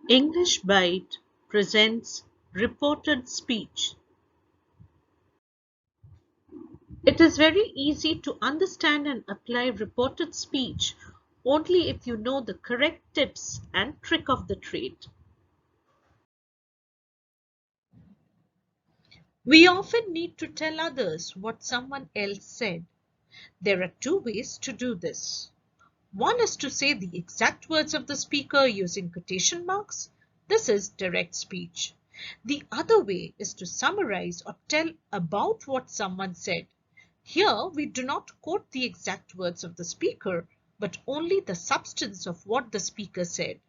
English Byte presents reported speech. It is very easy to understand and apply reported speech only if you know the correct tips and trick of the trade. We often need to tell others what someone else said. There are two ways to do this. One is to say the exact words of the speaker using quotation marks. This is direct speech. The other way is to summarize or tell about what someone said. Here we do not quote the exact words of the speaker, but only the substance of what the speaker said.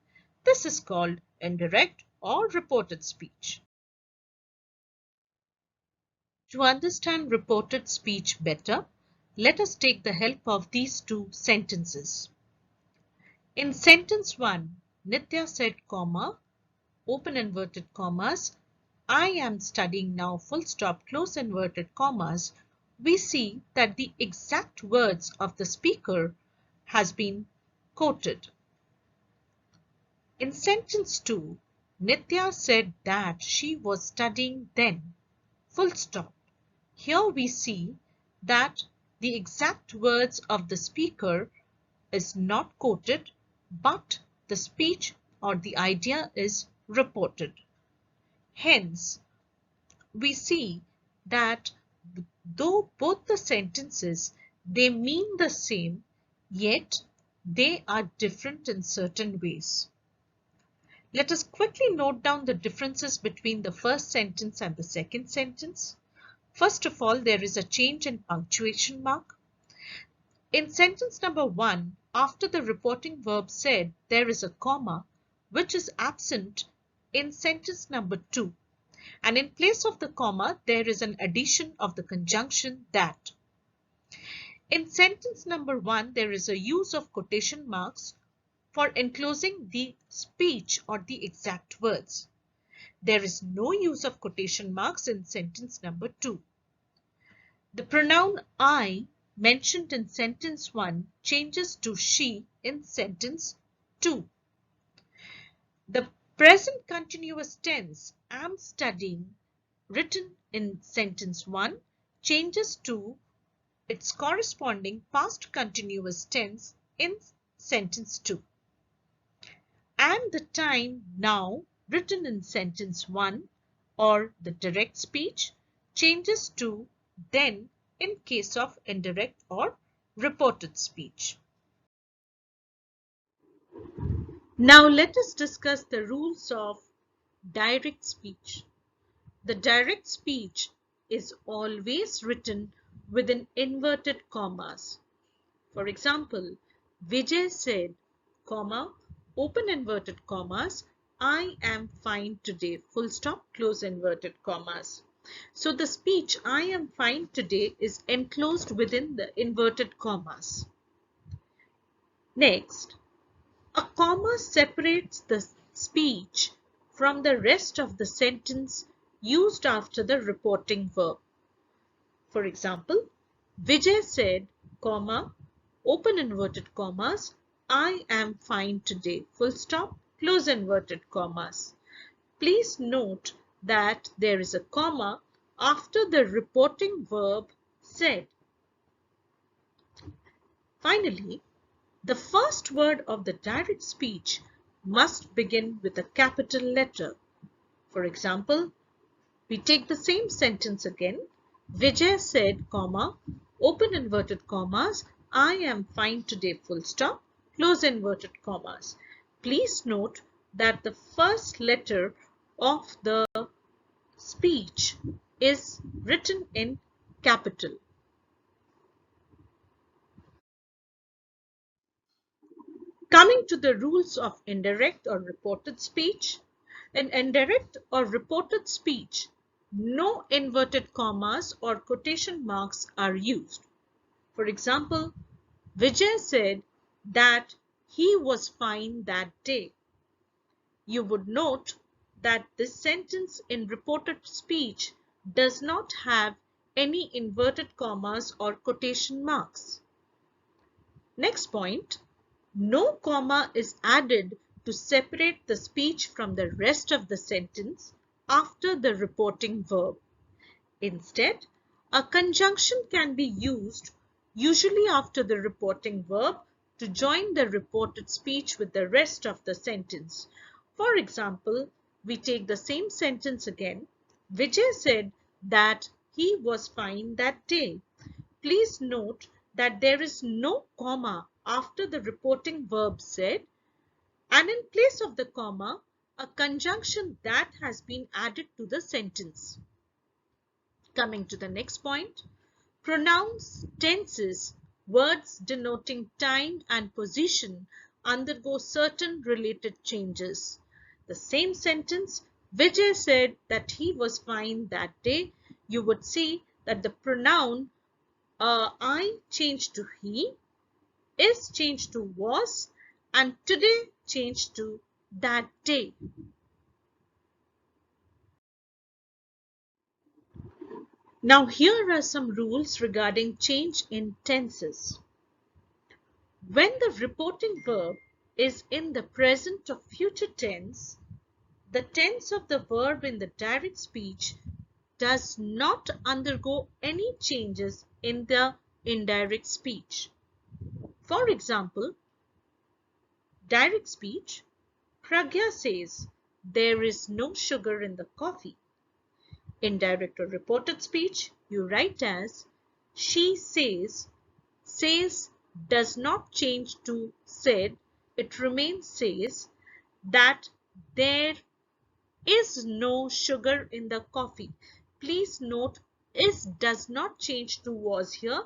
This is called indirect or reported speech. To understand reported speech better, let us take the help of these two sentences. In sentence 1, Nitya said, open inverted commas, I am studying now, full stop, close inverted commas. We see that the exact words of the speaker has been quoted. In sentence 2, Nitya said that she was studying then, full stop. Here we see that the exact words of the speaker is not quoted, but the speech or the idea is reported. Hence, we see that though both the sentences they mean the same, yet they are different in certain ways. Let us quickly note down the differences between the first sentence and the second sentence. First of all, there is a change in punctuation mark. In sentence number 1, after the reporting verb said, there is a comma which is absent in sentence number 2. And in place of the comma, there is an addition of the conjunction that. In sentence number 1, there is a use of quotation marks for enclosing the speech or the exact words. There is no use of quotation marks in sentence number 2. The pronoun I mentioned in sentence 1 changes to she in sentence 2. The present continuous tense am studying written in sentence 1 changes to its corresponding past continuous tense in sentence 2. And the time now written in sentence 1 or the direct speech changes to then in case of indirect or reported speech. Now let us discuss the rules of direct speech. The direct speech is always written within inverted commas. For example, Vijay said, open inverted commas, I am fine today, full stop, close inverted commas. So the speech I am fine today is enclosed within the inverted commas. Next, a comma separates the speech from the rest of the sentence used after the reporting verb. For example, Vijay said, open inverted commas, I am fine today, full stop, close inverted commas. Please note that there is a comma after the reporting verb said. Finally, the first word of the direct speech must begin with a capital letter. For example, we take the same sentence again. Vijay said, open inverted commas, I am fine today, full stop, close inverted commas. Please note that the first letter of the speech is written in capital. Coming to the rules of indirect or reported speech. In indirect or reported speech, no inverted commas or quotation marks are used. For example, Vijay said that he was fine that day. You would note that this sentence in reported speech does not have any inverted commas or quotation marks. Next point, no comma is added to separate the speech from the rest of the sentence after the reporting verb. Instead, a conjunction can be used, usually after the reporting verb, to join the reported speech with the rest of the sentence. For example, we take the same sentence again. Vijay said that he was fine that day. Please note that there is no comma after the reporting verb said, and in place of the comma, a conjunction that has been added to the sentence. Coming to the next point, pronouns, tenses, words denoting time and position undergo certain related changes. The same sentence, Vijay said that he was fine that day, you would see that the pronoun I changed to he, is changed to was, and today changed to that day. Now here are some rules regarding change in tenses. When the reporting verb is in the present or future tense, the tense of the verb in the direct speech does not undergo any changes in the indirect speech. For example, direct speech, Pragya says, there is no sugar in the coffee. Indirect or reported speech, you write as, she says does not change to said, it remains says, that there is no sugar in the coffee. Please note, is does not change to was here,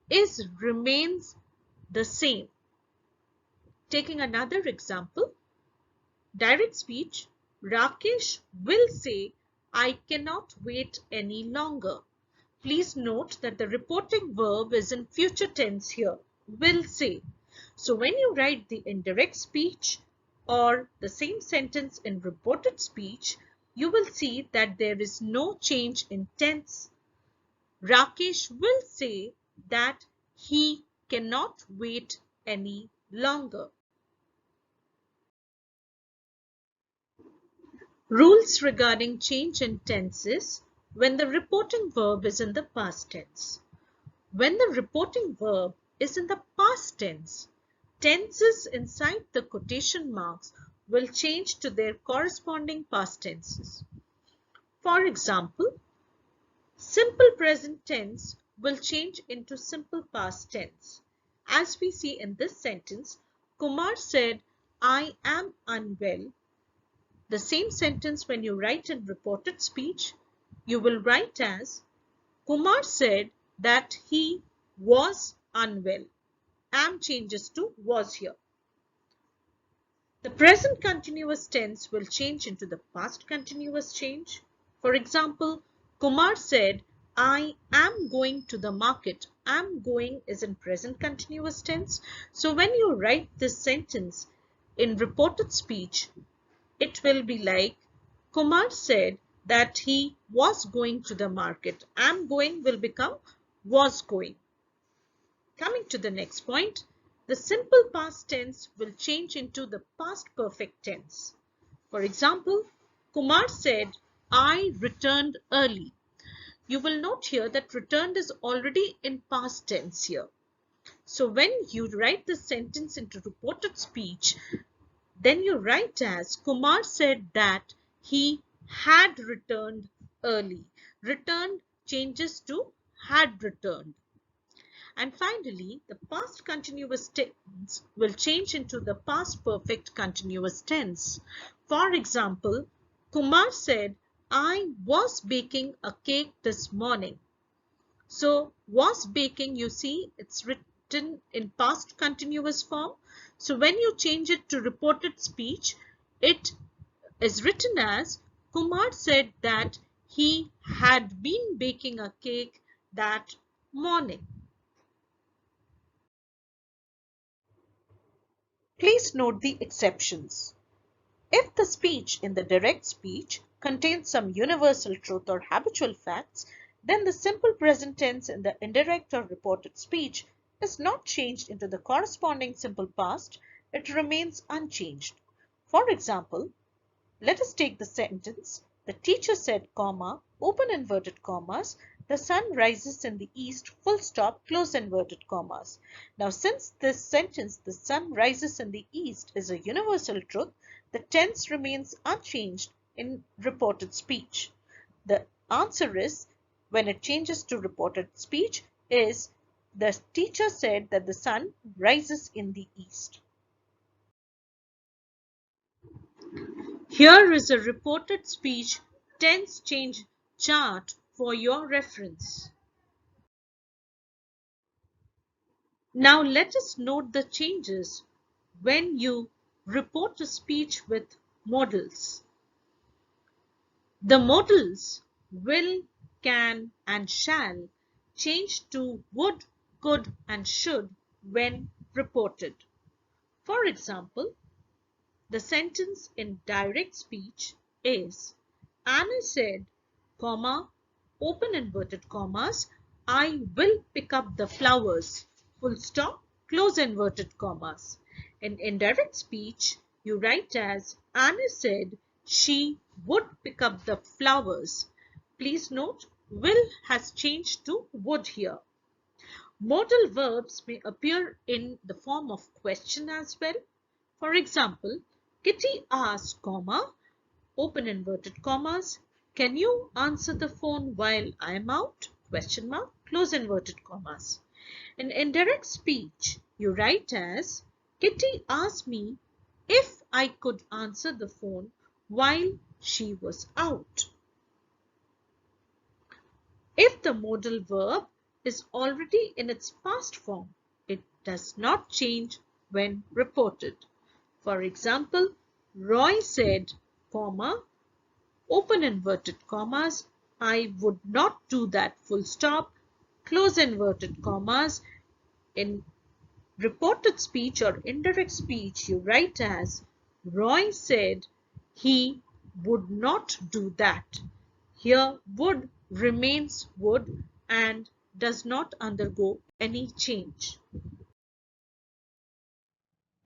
is remains the same. Taking another example, direct speech, Rakesh will say, I cannot wait any longer. Please note that the reporting verb is in future tense here, will say. So when you write the indirect speech or the same sentence in reported speech, you will see that there is no change in tense. Rakesh will say that he cannot wait any longer. Rules regarding change in tenses when the reporting verb is in the past tense. When the reporting verb is in the past tense, tenses inside the quotation marks will change to their corresponding past tenses. For example, simple present tense will change into simple past tense. As we see in this sentence, Kumar said, I am unwell. The same sentence when you write in reported speech, you will write as, Kumar said that he was unwell. Am changes to was here. The present continuous tense will change into the past continuous change. For example, Kumar said, I am going to the market. Am going is in present continuous tense. So when you write this sentence in reported speech, it will be like, Kumar said that he was going to the market. Am going will become was going. Coming to the next point, the simple past tense will change into the past perfect tense. For example, Kumar said, I returned early. You will note here that returned is already in past tense here. So when you write the sentence into reported speech, then you write as, Kumar said that he had returned early. Returned changes to had returned. And finally, the past continuous tense will change into the past perfect continuous tense. For example, Kumar said, I was baking a cake this morning. So, was baking, you see, it's written in past continuous form. So, when you change it to reported speech, it is written as, Kumar said that he had been baking a cake that morning. Please note the exceptions. If the speech in the direct speech contains some universal truth or habitual facts, then the simple present tense in the indirect or reported speech is not changed into the corresponding simple past, it remains unchanged. For example, let us take the sentence, the teacher said, comma, open inverted commas, the sun rises in the east, full stop, close inverted commas. Now, since this sentence, the sun rises in the east, is a universal truth, the tense remains unchanged in reported speech. The answer is, when it changes to reported speech, is the teacher said that the sun rises in the east. Here is a reported speech tense change chart for your reference. Now let us note the changes when you report a speech with modals. The modals will, can, and shall change to would, could, and should when reported. For example, the sentence in direct speech is, Anna said, comma, open inverted commas, I will pick up the flowers, full stop, close inverted commas. In indirect speech, you write as, Anna said she would pick up the flowers. Please note, will has changed to would here. Modal verbs may appear in the form of question as well. For example, Kitty asked, comma, open inverted commas, can you answer the phone while I am out? Question mark, close inverted commas. In indirect speech, you write as, Kitty asked me if I could answer the phone while she was out. If the modal verb is already in its past form, it does not change when reported. For example, Roy said, comma, open inverted commas, I would not do that, full stop, close inverted commas. In reported speech or indirect speech, you write as, Roy said he would not do that. Here, would remains would and does not undergo any change.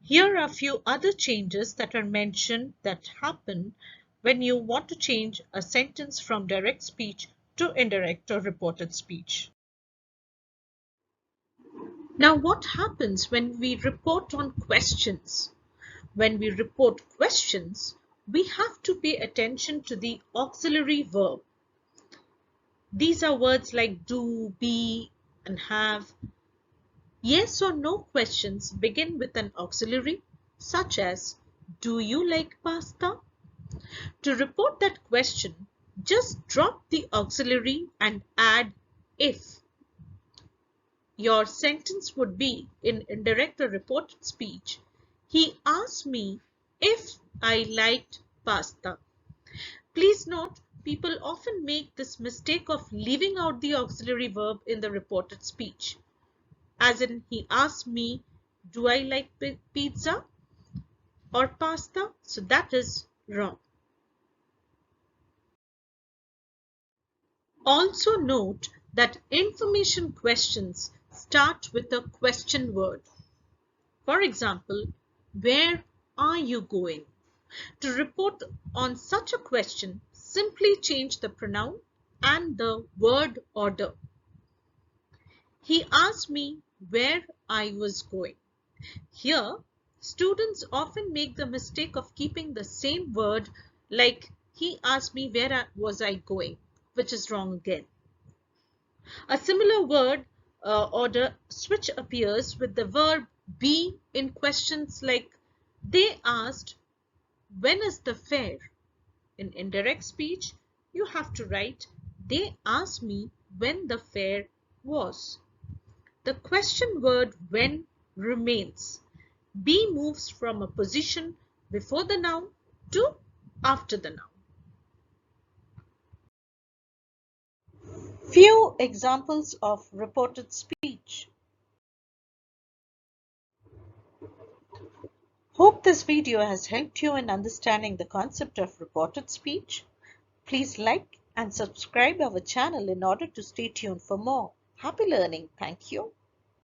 Here are a few other changes that are mentioned that happen when you want to change a sentence from direct speech to indirect or reported speech. Now, what happens when we report on questions? When we report questions, we have to pay attention to the auxiliary verb. These are words like do, be, and have. Yes or no questions begin with an auxiliary, such as, do you like pasta? To report that question, just drop the auxiliary and add if. Your sentence would be, in indirect or reported speech, he asked me if I liked pasta. Please note, people often make this mistake of leaving out the auxiliary verb in the reported speech. As in, he asked me, do I like pizza or pasta? So that is wrong. Also note that information questions start with a question word. For example, where are you going? To report on such a question, simply change the pronoun and the word order. He asked me where I was going. Here, students often make the mistake of keeping the same word, like he asked me where was I going, which is wrong again. A similar word order switch appears with the verb be in questions like they asked, when is the fair? In indirect speech, you have to write, they asked me when the fair was. The question word when remains. Be moves from a position before the noun to after the noun. Few examples of reported speech. Hope this video has helped you in understanding the concept of reported speech. Please like and subscribe our channel in order to stay tuned for more. Happy learning. Thank you.